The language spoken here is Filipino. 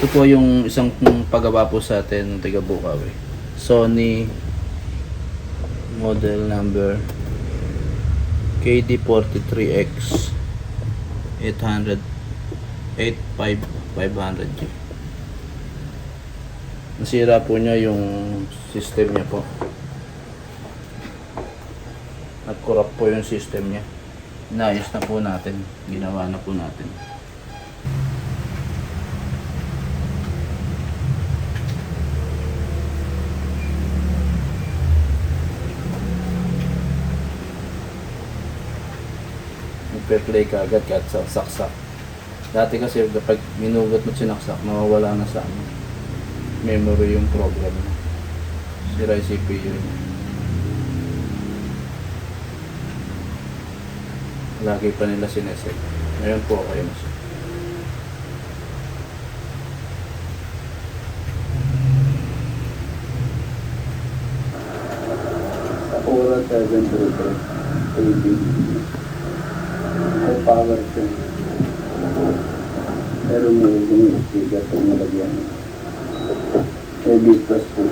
Ito po yung isang paggawa po sa atin ng taga Bukawi. Sony model number KD43X 500G. Nasira po niya yung system niya po. Nag-corrupt po yung system niya. Inayos na po natin. Ginawa na po natin. Nagpe-play ka agad kahit sa saksak. Dati kasi kapag minugot mo sinaksak, mawawala na sa memory yung program mo. Sira yung CPU niya. Lagi pa nila sineset. Ngayon po okay na siya. Sakura 700 AB. High power siya. Pero may yung speaker kung nalagyan. AB plus po.